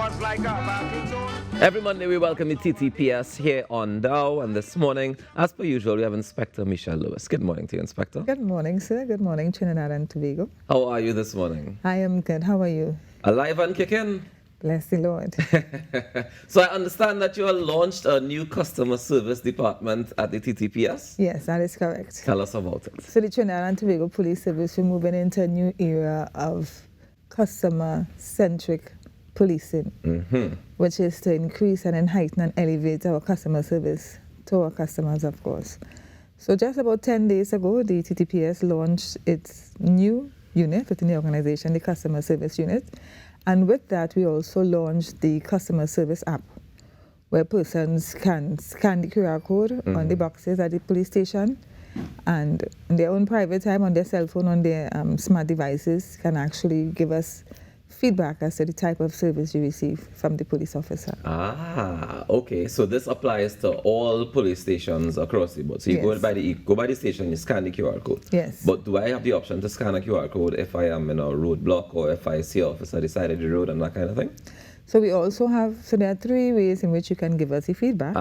Sounds like a baritone. Every Monday we welcome the TTPS here on Dow, and this morning, as per usual, we have Inspector Michelle Lewis. Good morning to you, Inspector. Good morning, sir. Good morning, Trinidad and Tobago. How are you this morning? I am good. How are you? Alive and kicking? Bless the Lord. So I understand that you have launched a new customer service department at the TTPS? Yes, that is correct. Tell us about it. So the Trinidad and Tobago Police Service, we're moving into a new era of customer-centric policing, which is to increase and heighten and elevate our customer service to our customers, of course. So just about 10 days ago, the TTPS launched its new unit within the organization, the Customer Service Unit. And with that, we also launched the Customer Service app, where persons can scan the QR code on the boxes at the police station, and in their own private time, on their cell phone, on their smart devices, can actually give us feedback as to the type of service you receive from the police officer. Ah, okay. So this applies to all police stations across the board. So you Yes. go by the station, you scan the QR code. Yes. But do I have the option to scan a QR code if I am in a roadblock or if I see an officer at the side of the road and that kind of thing? So we also have, so there are 3 ways in which you can give us the feedback.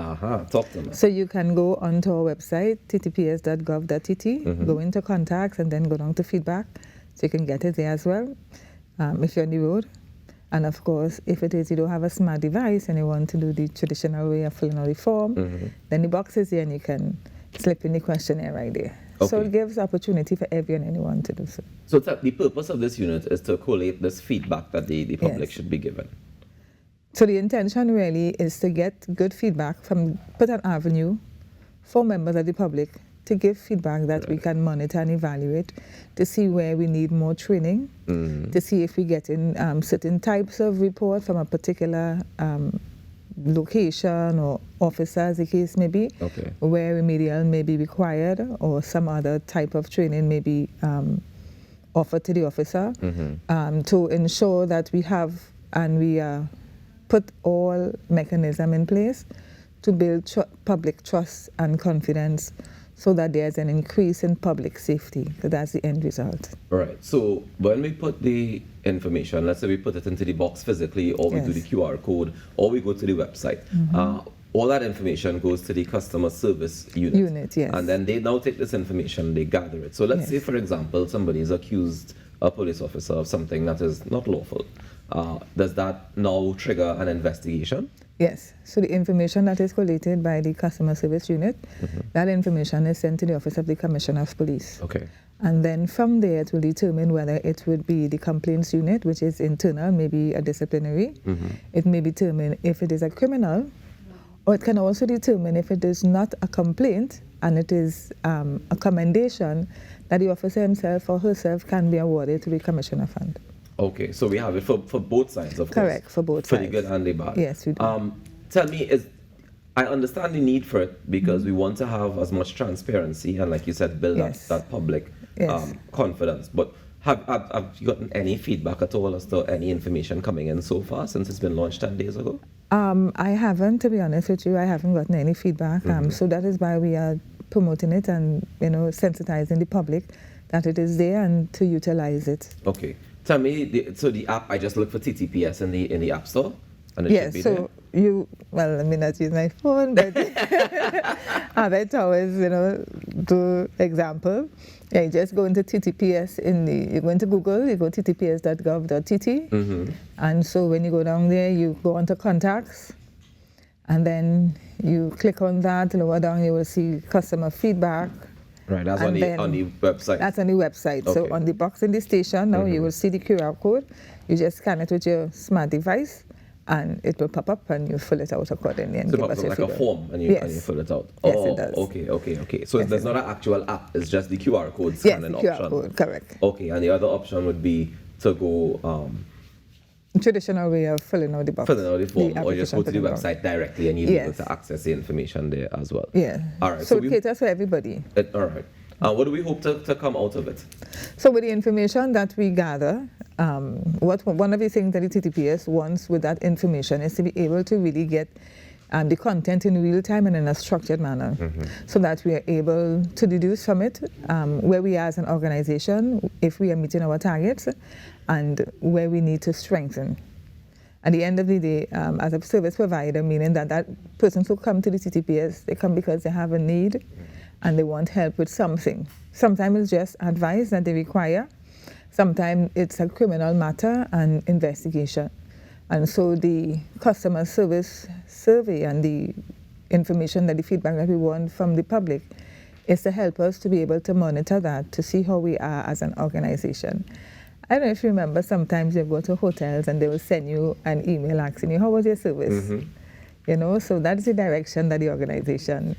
Talk to me. So you can go onto our website, ttps.gov.tt, go into contacts, and then go down to feedback. So you can get it there as well, if you're on the road. And of course, if it is you don't have a smart device and you want to do the traditional way of filling out the form, then the box is there and you can slip in the questionnaire right there. So Okay. it gives opportunity for everyone and anyone to do so. So the purpose of this unit is to collate this feedback that the public Yes. should be given. So the intention really is to get good feedback put an avenue for members of the public to give feedback that we can monitor and evaluate, to see where we need more training, to see if we get in certain types of report from a particular location or officer, as the case may be, Okay. where remedial may be required or some other type of training may be offered to the officer, to ensure that we have and we put all mechanism in place to build public trust and confidence so that there's an increase in public safety, because that's the end result. Right. So when we put the information, let's say we put it into the box physically, or we do the Yes. QR code, or we go to the website, all that information goes to the customer service unit. Yes. And then they now take this information, they gather it. So let's Yes. say, for example, somebody is accused, a police officer, of something that is not lawful. Does that now trigger an investigation? Yes, so the information that is collated by the customer service unit, that information is sent to the Office of the Commissioner of Police. Okay. And then from there, it will determine whether it would be the complaints unit, which is internal, maybe a disciplinary. It may determine if it is a criminal, or it can also determine if it is not a complaint and it is a commendation that the officer himself or herself can be awarded to the Commissioner Fund. Okay, so we have it for both sides, of course. Correct, for both For sides. the good and the bad. Yes, we do. Tell me, I understand the need for it because we want to have as much transparency and, like you said, build Yes. that public Yes. confidence. But have you gotten any feedback at all as to any information coming in so far since it's been launched 10 days ago? I haven't, to be honest with you, I haven't gotten any feedback. So that is why we are promoting it and, sensitizing the public that it is there and to utilize it. Okay. Tell me, the app, I just look for TTPS in the App Store? And it Yes, should be so I may not use my phone, but other towers, to example, you just go into TTPS you go into Google, you go ttps.gov.tt, and so when you go down there, you go onto contacts, and then you click on that, lower down you will see customer feedback. Right, that's And on the website. That's on the website. Okay. So on the box in the station, now you will see the QR code. You just scan it with your smart device, and it will pop up, and you fill it out accordingly and So give it us pops your up like a feedback. form and you fill it out. Yes, it does. Okay. So Yes, there's it not an actual app, it's just the QR code Yes, scanning the option. QR code, correct. Okay, and the other option would be to go Traditional way of filling out the box. fill out the form or just application go to the filling out. website directly and you'll be able Yes. to access the information there as well. Yeah. All right. So it caters for everybody. All right. What do we hope to come out of it? So with the information that we gather, one of the things that the TTPS wants with that information is to be able to really get the content in real time and in a structured manner, so that we are able to deduce from it where we are as an organization, if we are meeting our targets, and where we need to strengthen. at the end of the day, as a service provider, meaning that persons who come to the TTPS, they come because they have a need and they want help with something. Sometimes it's just advice that they require. Sometimes it's a criminal matter and investigation. And so the customer service survey and the information, that the feedback that we want from the public is to help us to be able to monitor that, to see how we are as an organization. I don't know if you remember, sometimes you go to hotels and they will send you an email asking you, how was your service? You know, so that's the direction that the organization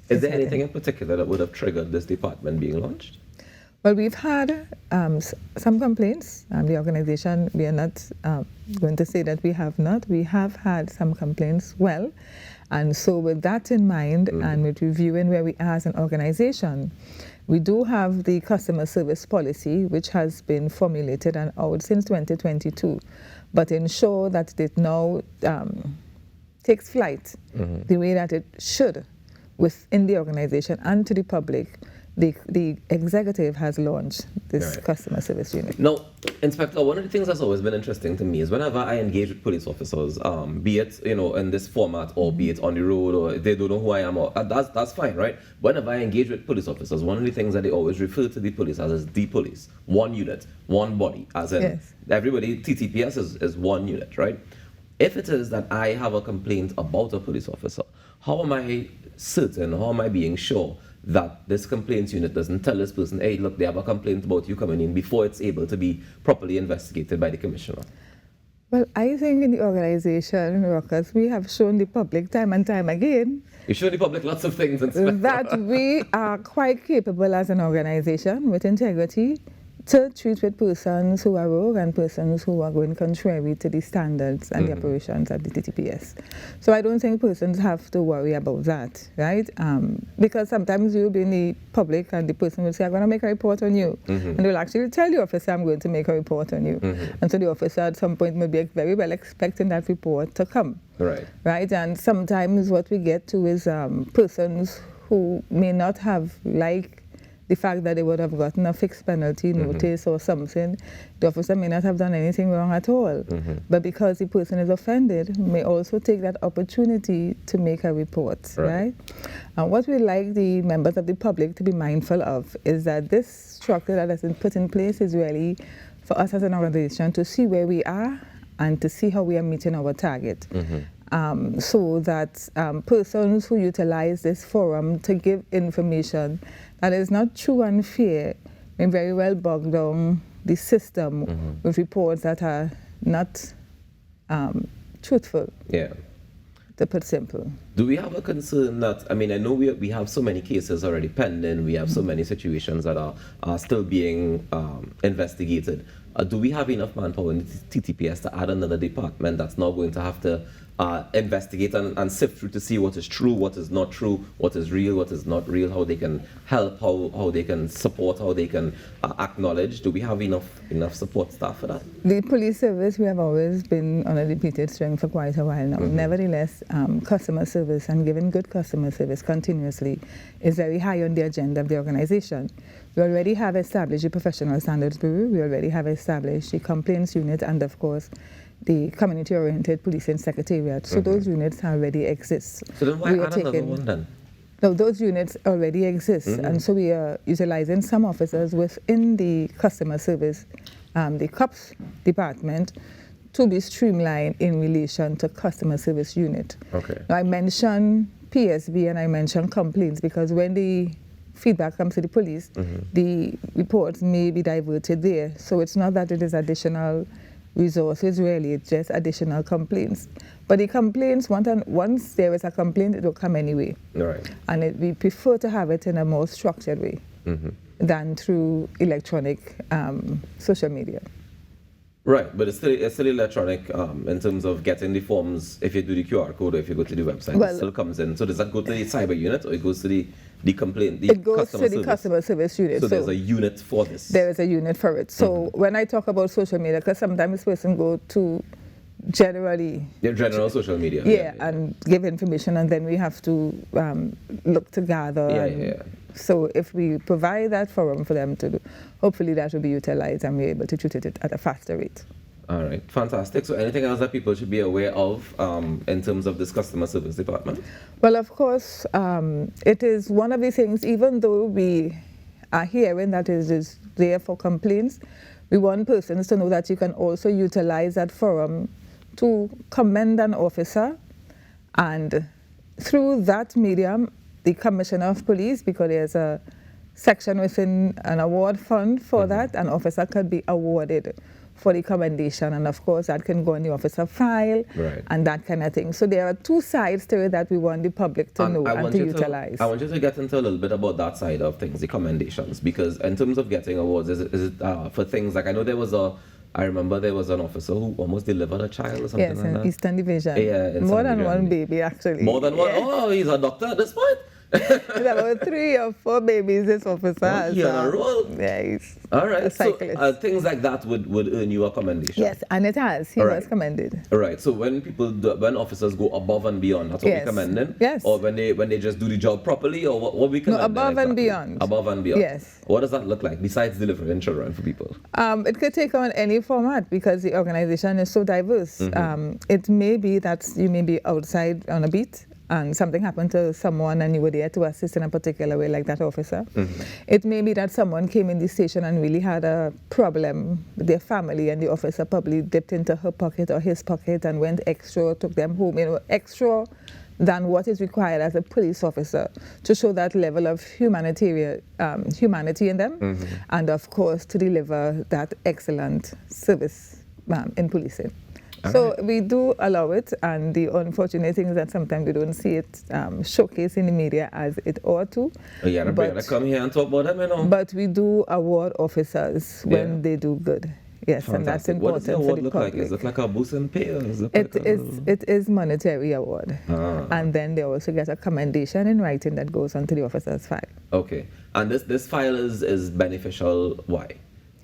is there anything in particular that would have triggered this department being launched? Well, we've had some complaints. The organization, we are not going to say that we have not. We have had some complaints, and so with that in mind, and with reviewing where we are as an organization, we do have the customer service policy, which has been formulated and out since 2022, but ensure that it now takes flight the way that it should within the organization and to the public. The executive has launched this customer service unit. Now, Inspector, one of the things that's always been interesting to me is whenever I engage with police officers, be it in this format or be it on the road or they don't know who I am, or that's fine, right? Whenever I engage with police officers, one of the things that they always refer to the police as is the police, one unit, one body, as in everybody. TTPS is one unit, right? If it is that I have a complaint about a police officer, how am I certain? How am I being sure that this complaints unit doesn't tell this person, hey, look, they have a complaint about you coming in, before it's able to be properly investigated by the commissioner? Well, I think in the organization, Ruckus, we have shown the public time and time again. You show the public lots of things, that we are quite capable as an organization with integrity to treat with persons who are rogue and persons who are going contrary to the standards and the operations of the TTPS. So I don't think persons have to worry about that, right? Because sometimes you'll be in the public and the person will say, I'm going to make a report on you. And they'll actually tell the officer, I'm going to make a report on you. And so the officer at some point may be very well expecting that report to come. Right? And sometimes what we get to is persons who may not have the fact that they would have gotten a fixed penalty notice or something. The officer may not have done anything wrong at all, but because the person is offended, may also take that opportunity to make a report, right? And what we like the members of the public to be mindful of is that this structure that has been put in place is really for us as an organization to see where we are and to see how we are meeting our target. So that persons who utilize this forum to give information that is not true and fair may very well bog down the system with reports that are not truthful, to put simple. Do we have a concern that, I mean, I know we have so many cases already pending, we have so many situations that are still being investigated. Do we have enough manpower in the TTPS to add another department that's now going to have to investigate and sift through to see what is true, what is not true, what is real, what is not real, how they can help, how they can support, how they can acknowledge? Do we have enough support staff for that? The police service, we have always been on a repeated string for quite a while now. Nevertheless, customer service and giving good customer service continuously is very high on the agenda of the organization. We already have established the Professional Standards Bureau, we already have established the Complaints Unit, and of course, the Community-Oriented Policing Secretariat. So those units already exist. So then why add another one then? No, those units already exist, and so we are utilizing some officers within the customer service, the COPS department, to be streamlined in relation to customer service unit. Now, I mentioned PSB and I mentioned complaints because when the feedback comes to the police, the reports may be diverted there. So it's not that it is additional resources, really, it's just additional complaints. But the complaints, once there is a complaint, it will come anyway. And we prefer to have it in a more structured way than through electronic social media. Right, but it's still electronic in terms of getting the forms. If you do the QR code or if you go to the website, it still comes in. So does that go to the cyber unit or it goes to the complaint? It goes to the customer service unit. So there's a unit for this? There is a unit for it. So when I talk about social media, because sometimes this person go to general social media. And give information, and then we have to look to gather. So if we provide that forum for them to do, hopefully that will be utilized and we're able to treat it at a faster rate. All right, fantastic. So anything else that people should be aware of in terms of this customer service department? Well, of course, it is one of the things, even though we are hearing that it is there for complaints, we want persons to know that you can also utilize that forum to commend an officer, and through that medium, the Commissioner of Police, because there's a section within an award fund for that, an officer could be awarded for the commendation, and of course that can go on the officer file, right, and that kind of thing. So there are two sides to it that we want the public to know and to utilize. I want you to get into a little bit about that side of things, the commendations, because in terms of getting awards, is it for things like, I know I remember there was an officer who almost delivered a child or something yes, like in that. Eastern Division. Yeah, more than one baby actually. More than one? Yeah. Oh, he's a doctor at this point? It's about 3 or 4 babies this officer has. He on a roll. Yeah, he's all right. a So cyclist. things like that would earn you a commendation. Yes, and it has. He was commended. All right. So when when officers go above and beyond, that's what Yes. we commend them. Yes. Or when they just do the job properly, or what we commend them above and exactly? beyond. Above and beyond. Yes. What does that look like besides delivering children for people? It could take on any format because the organization is so diverse. It may be that you may be outside on a beat and something happened to someone and you were there to assist in a particular way, like that officer. It may be that someone came in the station and really had a problem with their family, and the officer probably dipped into her pocket or his pocket and went extra, took them home, extra than what is required as a police officer to show that level of humanity in them, and of course to deliver that excellent service in policing. So we do allow it, and the unfortunate thing is that sometimes we don't see it showcased in the media as it ought to. Oh, yeah, but come here and talk about them, you know. But we do award officers when they do good. Yes, fantastic. And that's important. What does the award for the look public. like? Is it like a boost in pay? Or is it is monetary award, and then they also get a commendation in writing that goes onto the officer's file. Okay, and this file is beneficial. Why?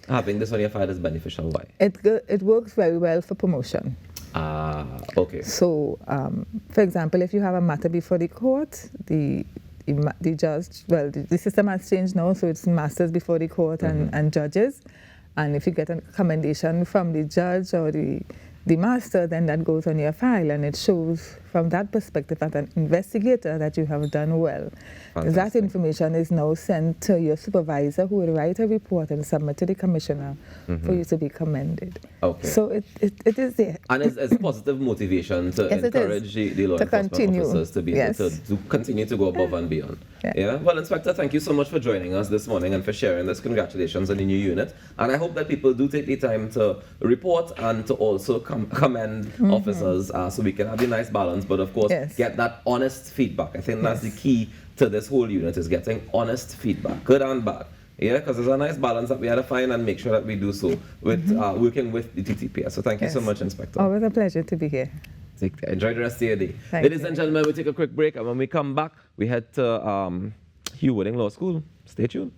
Having this on your file is beneficial. Why? It works very well for promotion. Okay. So, for example, if you have a matter before the court, the judge, well, the system has changed now, so it's masters before the court and judges. And if you get a commendation from the judge or the master, then that goes on your file, and it shows from that perspective as an investigator that you have done well. That information is now sent to your supervisor, who will write a report and submit to the commissioner for you to be commended. Okay. So it is there. And it's positive motivation to encourage the law enforcement officers to be able to continue to go above and beyond. Yeah. Well, Inspector, thank you so much for joining us this morning and for sharing this. Congratulations on the new unit. And I hope that people do take the time to report and to also commend officers so we can have a nice balance, but of course get that honest feedback. I think that's the key to this whole unit, is getting honest feedback, good and bad. Yeah, because there's a nice balance that we had to find and make sure that we do so with working with the TTPS. So thank you so much, Inspector. Always a pleasure to be here. Take care. Enjoy the rest of your day. Ladies and gentlemen, we'll take a quick break, and when we come back, we head to Hugh Wooding Law School. Stay tuned.